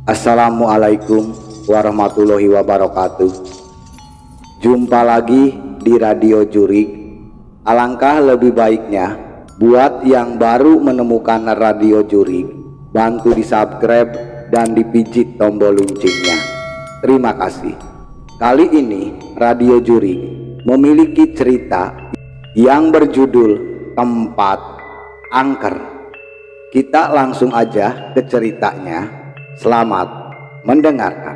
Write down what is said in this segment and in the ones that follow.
Assalamualaikum warahmatullahi wabarakatuh. Jumpa lagi di Radio Jurik. Alangkah lebih baiknya buat yang baru menemukan Radio Jurik, bantu di subscribe dan dipijit tombol loncengnya. Terima kasih. Kali ini Radio Jurik memiliki cerita yang berjudul Tempat Angker. Kita langsung aja ke ceritanya. Selamat mendengarkan.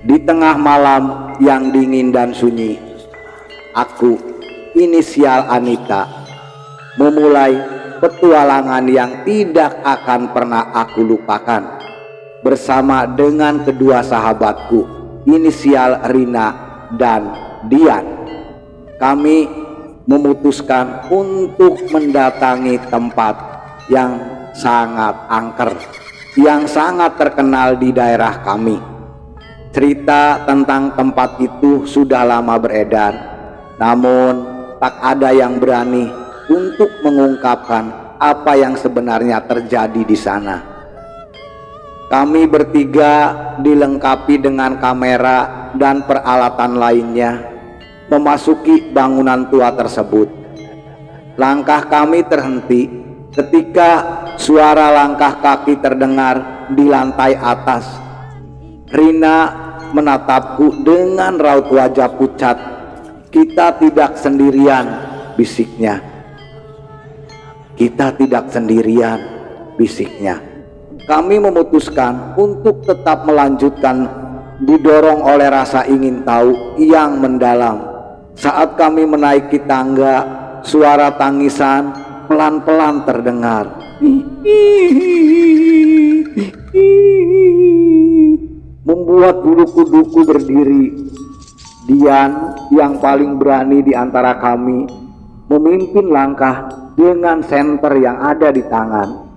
Di tengah malam yang dingin dan sunyi, aku, inisial Anita, memulai petualangan yang tidak akan pernah aku lupakan bersama dengan kedua sahabatku, inisial Rina dan Dian. Kami memutuskan untuk mendatangi tempat yang sangat angker, yang sangat terkenal di daerah kami. Cerita tentang tempat itu sudah lama beredar, namun tak ada yang berani untuk mengungkapkan apa yang sebenarnya terjadi di sana. Kami bertiga dilengkapi dengan kamera dan peralatan lainnya, memasuki bangunan tua tersebut. Langkah kami terhenti ketika suara langkah kaki terdengar di lantai atas. Rina menatapku dengan raut wajah pucat. "Kita tidak sendirian," bisiknya. "Kita tidak sendirian," bisiknya. Kami memutuskan untuk tetap melanjutkan, didorong oleh rasa ingin tahu yang mendalam. Saat kami menaiki tangga, suara tangisan pelan-pelan terdengar. Membuat bulu kuduku berdiri. Dian yang paling berani di antara kami memimpin langkah dengan senter yang ada di tangan.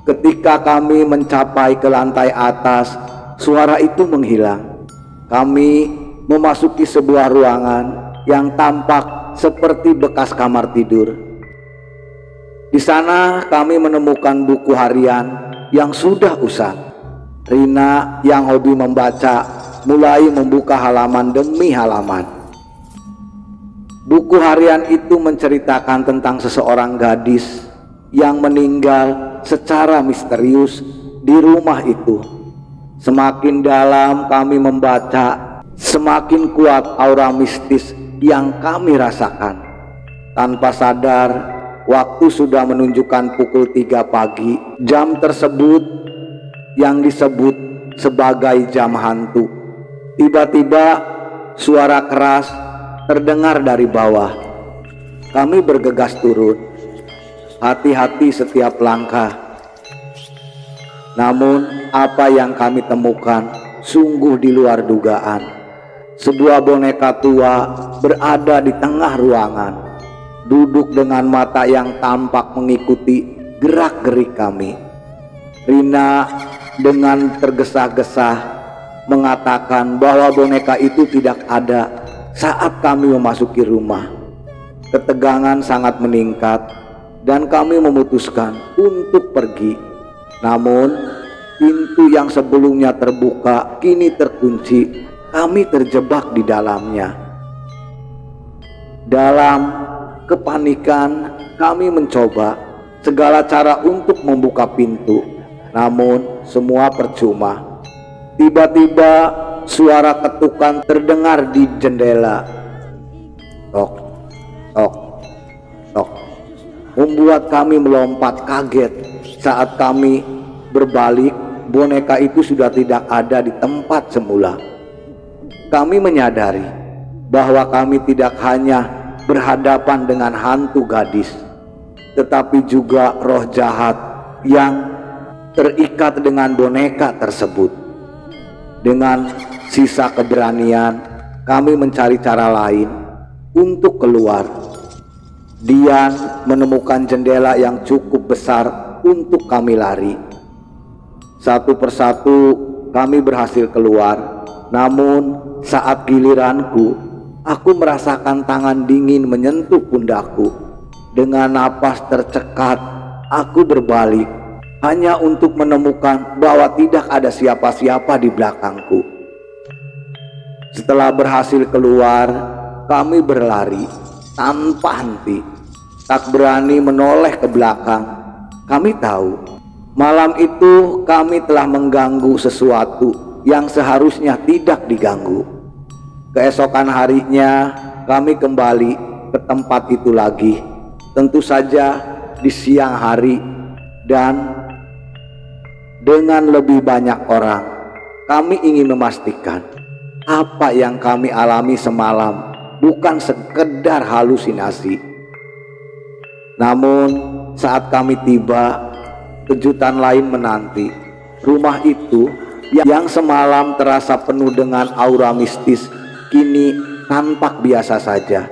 Ketika kami mencapai ke lantai atas, suara itu menghilang. Kami memasuki sebuah ruangan yang tampak seperti bekas kamar tidur. Di sana kami menemukan buku harian yang sudah usang. Rina yang hobi membaca mulai membuka halaman demi halaman. Buku harian itu menceritakan tentang seseorang gadis yang meninggal secara misterius di rumah itu. Semakin dalam kami membaca, semakin kuat aura mistis yang kami rasakan. Tanpa sadar, waktu sudah menunjukkan pukul 3 pagi. Jam tersebut yang disebut sebagai jam hantu. Tiba-tiba suara keras terdengar dari bawah. Kami bergegas turun. Hati-hati setiap langkah. Namun apa yang kami temukan sungguh di luar dugaan. Sebuah boneka tua berada di tengah ruangan, duduk dengan mata yang tampak mengikuti gerak-gerik kami. Rina dengan tergesa-gesa mengatakan bahwa boneka itu tidak ada saat kami memasuki rumah. Ketegangan sangat meningkat dan kami memutuskan untuk pergi. Namun pintu yang sebelumnya terbuka kini terkunci. Kami terjebak di dalamnya. Dalam kepanikan kami mencoba segala cara untuk membuka pintu, namun semua percuma. Tiba-tiba suara ketukan terdengar di jendela. Tok, tok, tok. Membuat kami melompat kaget. Saat kami berbalik, boneka itu sudah tidak ada di tempat semula. Kami menyadari bahwa kami tidak hanya berhadapan dengan hantu gadis, tetapi juga roh jahat yang terikat dengan boneka tersebut. Dengan sisa keberanian, kami mencari cara lain untuk keluar. Dian menemukan jendela yang cukup besar untuk kami lari. Satu persatu kami berhasil keluar. Namun saat giliranku, aku merasakan tangan dingin menyentuh pundakku. Dengan napas tercekat, aku berbalik hanya untuk menemukan bahwa tidak ada siapa-siapa di belakangku. Setelah berhasil keluar, kami berlari tanpa henti, tak berani menoleh ke belakang. Kami tahu malam itu kami telah mengganggu sesuatu yang seharusnya tidak diganggu. Keesokan harinya kami kembali ke tempat itu lagi, tentu saja di siang hari dan dengan lebih banyak orang. Kami ingin memastikan apa yang kami alami semalam bukan sekedar halusinasi. Namun saat kami tiba, kejutan lain menanti. Rumah itu yang semalam terasa penuh dengan aura mistis kini tampak biasa saja.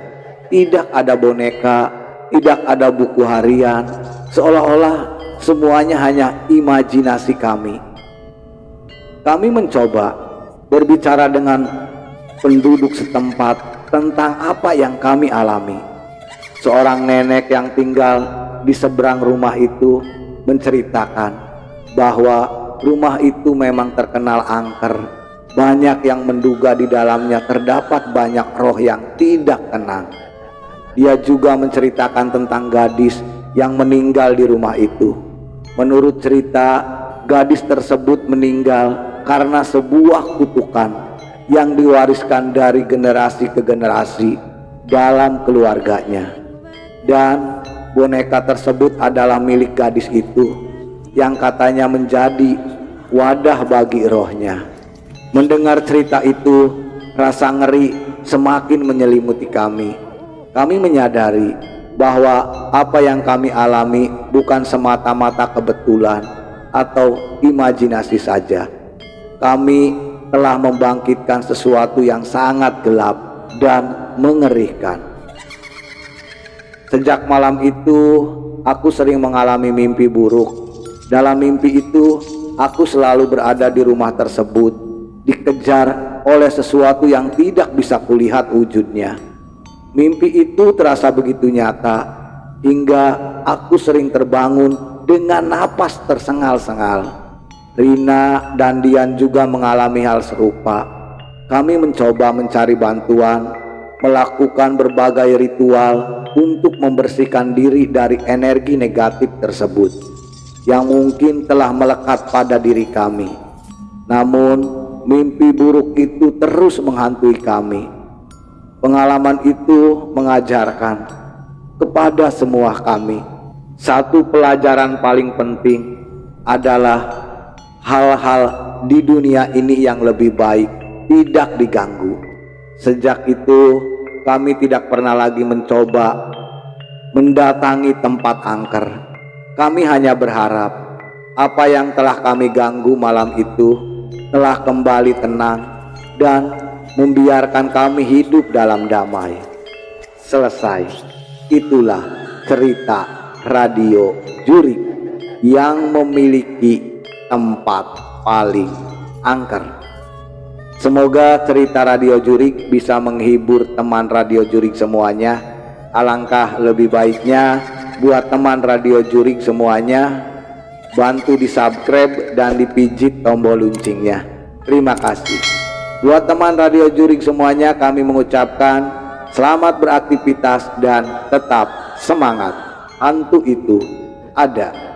Tidak ada boneka, tidak ada buku harian, seolah-olah semuanya hanya imajinasi kami. Kami mencoba berbicara dengan penduduk setempat tentang apa yang kami alami. Seorang nenek yang tinggal di seberang rumah itu menceritakan bahwa rumah itu memang terkenal angker. Banyak yang menduga di dalamnya terdapat banyak roh yang tidak tenang. Dia juga menceritakan tentang gadis yang meninggal di rumah itu. Menurut cerita, gadis tersebut meninggal karena sebuah kutukan yang diwariskan dari generasi ke generasi dalam keluarganya. Dan boneka tersebut adalah milik gadis itu yang katanya menjadi wadah bagi rohnya. Mendengar cerita itu, rasa ngeri semakin menyelimuti kami. Kami menyadari bahwa apa yang kami alami bukan semata-mata kebetulan atau imajinasi saja. Kami telah membangkitkan sesuatu yang sangat gelap dan mengerikan. Sejak malam itu, aku sering mengalami mimpi buruk. Dalam mimpi itu, aku selalu berada di rumah tersebut, dikejar oleh sesuatu yang tidak bisa kulihat wujudnya. Mimpi itu terasa begitu nyata hingga aku sering terbangun dengan napas tersengal-sengal. Rina dan Dian juga mengalami hal serupa. Kami mencoba mencari bantuan, melakukan berbagai ritual untuk membersihkan diri dari energi negatif tersebut yang mungkin telah melekat pada diri kami. Namun mimpi buruk itu terus menghantui kami. Pengalaman itu mengajarkan kepada semua kami satu pelajaran paling penting adalah hal-hal di dunia ini yang lebih baik tidak diganggu. Sejak itu kami tidak pernah lagi mencoba mendatangi tempat angker. Kami hanya berharap apa yang telah kami ganggu malam itu telah kembali tenang dan membiarkan kami hidup dalam damai. Selesai. Itulah cerita Radio Jurik yang memiliki tempat paling angker. Semoga cerita Radio Jurik bisa menghibur teman Radio Jurik semuanya. Alangkah lebih baiknya buat teman Radio Jurik semuanya, bantu di subscribe dan dipijit tombol loncengnya. Terima kasih. Buat teman Radio Jurik semuanya, kami mengucapkan selamat beraktivitas dan tetap semangat. Hantu itu ada.